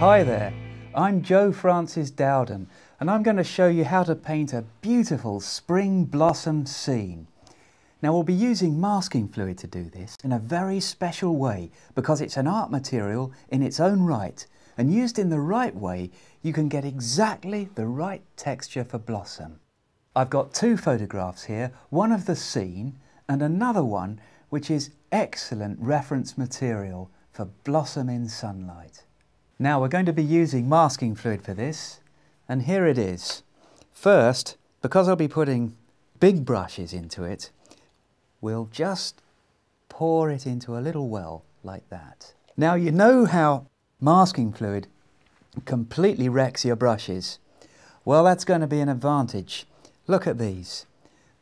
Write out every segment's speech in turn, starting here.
Hi there, I'm Joe Francis Dowden and I'm going to show you how to paint a beautiful spring blossom scene. Now we'll be using masking fluid to do this in a very special way because it's an art material in its own right, and used in the right way you can get exactly the right texture for blossom. I've got two photographs here, one of the scene and another one which is excellent reference material for blossom in sunlight. Now we're going to be using masking fluid for this, and here it is. First, because I'll be putting big brushes into it, we'll just pour it into a little well like that. Now you know how masking fluid completely wrecks your brushes. Well, that's going to be an advantage. Look at these.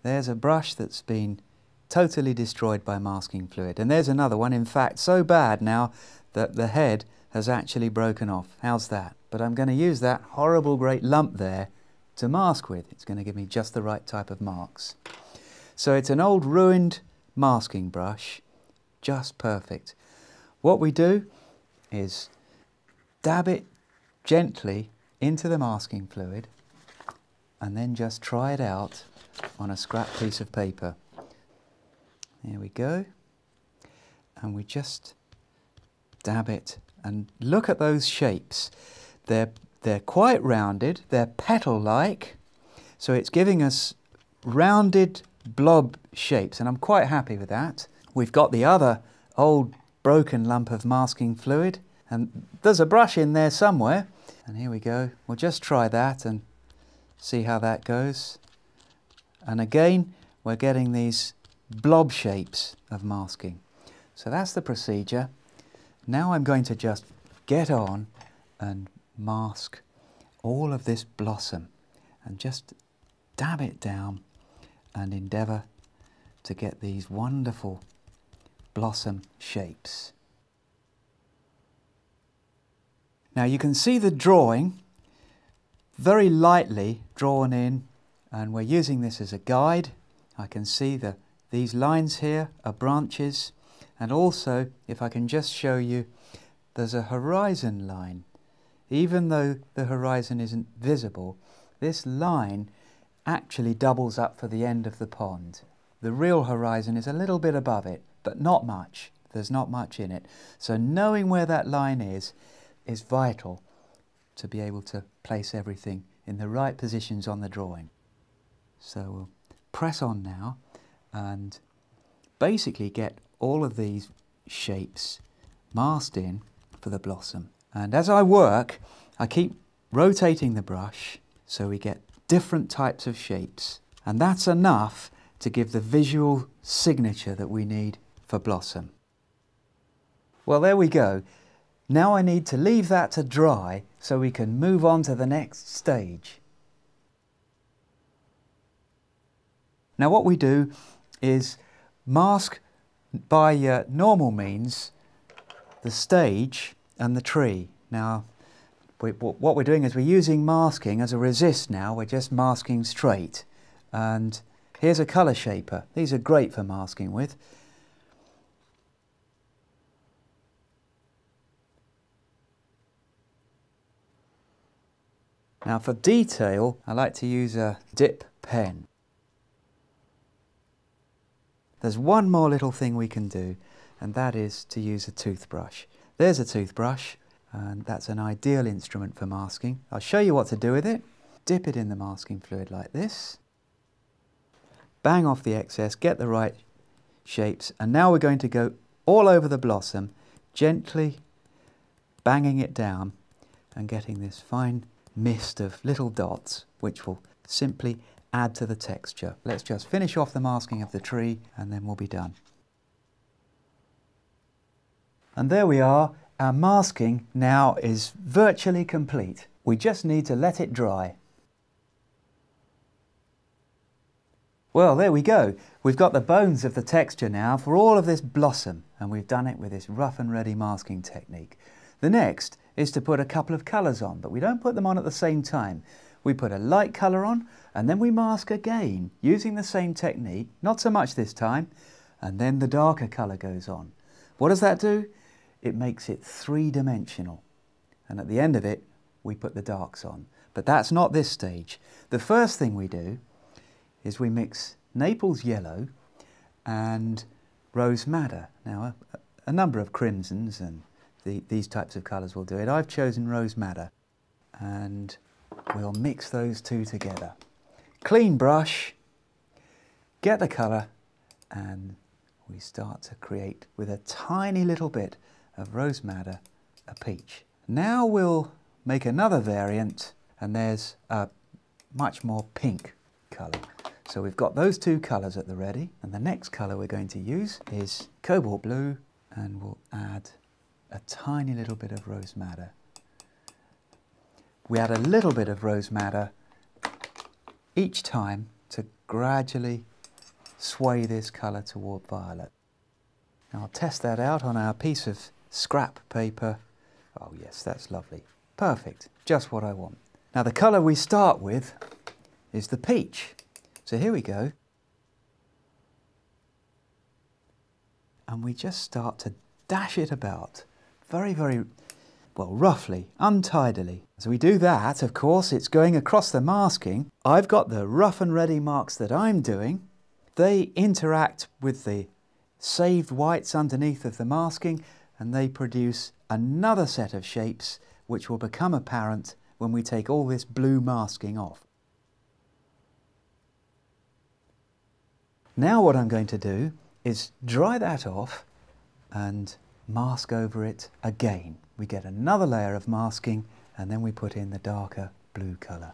There's a brush that's been totally destroyed by masking fluid, and there's another one, in fact so bad now that the head has actually broken off. How's that? But I'm going to use that horrible great lump there to mask with. It's going to give me just the right type of marks. So it's an old ruined masking brush, just perfect. What we do is dab it gently into the masking fluid and then just try it out on a scrap piece of paper. There we go. And we just dab it and look at those shapes. They're quite rounded, they're petal-like, so it's giving us rounded blob shapes, and I'm quite happy with that. We've got the other old broken lump of masking fluid, and there's a brush in there somewhere, and here we go. We'll just try that and see how that goes. And again we're getting these blob shapes of masking. So that's the procedure. Now I'm going to just get on and mask all of this blossom and just dab it down and endeavour to get these wonderful blossom shapes. Now you can see the drawing very lightly drawn in, and we're using this as a guide. I can see these lines here are branches, and also if I can just show you, there's a horizon line. Even though the horizon isn't visible, this line actually doubles up for the end of the pond. The real horizon is a little bit above it, but not much. There's not much in it. So knowing where that line is vital to be able to place everything in the right positions on the drawing. So we'll press on now and basically get all of these shapes masked in for the blossom. And as I work, I keep rotating the brush so we get different types of shapes, and that's enough to give the visual signature that we need for blossom. Well, there we go. Now I need to leave that to dry so we can move on to the next stage. Now what we do is mask by normal means the stage and the tree. Now what we're doing is we're using masking as a resist now. We're just masking straight, and here's a colour shaper. These are great for masking with. Now for detail I like to use a dip pen. There's one more little thing we can do, and that is to use a toothbrush. There's a toothbrush, and that's an ideal instrument for masking. I'll show you what to do with it. Dip it in the masking fluid like this. Bang off the excess, get the right shapes, and now we're going to go all over the blossom, gently banging it down and getting this fine mist of little dots which will simply add to the texture. Let's just finish off the masking of the tree and then we'll be done. And there we are. Our masking now is virtually complete. We just need to let it dry. Well, there we go. We've got the bones of the texture now for all of this blossom, and we've done it with this rough and ready masking technique. The next is to put a couple of colours on, but we don't put them on at the same time. We put a light colour on and then we mask again using the same technique, not so much this time, and then the darker colour goes on. What does that do? It makes it three-dimensional. and at the end of it we put the darks on. But that's not this stage. The first thing we do is we mix Naples yellow and rose madder. Now a number of crimsons and these types of colours will do it. I've chosen rose madder, and we'll mix those two together. Clean brush, get the colour, and we start to create, with a tiny little bit of rose madder, a peach. Now we'll make another variant, and there's a much more pink colour. So we've got those two colours at the ready, and the next colour we're going to use is cobalt blue, and we'll add a tiny little bit of rose madder. We add a little bit of rose madder each time to gradually sway this colour toward violet. Now I'll test that out on our piece of scrap paper. Oh yes, that's lovely. Perfect, just what I want. Now the colour we start with is the peach. So here we go. And we just start to dash it about very, very, well, roughly, untidily. As we do that, of course, it's going across the masking. I've got the rough and ready marks that I'm doing. They interact with the saved whites underneath of the masking, and they produce another set of shapes which will become apparent when we take all this blue masking off. Now what I'm going to do is dry that off and mask over it again. We get another layer of masking, and then we put in the darker blue colour.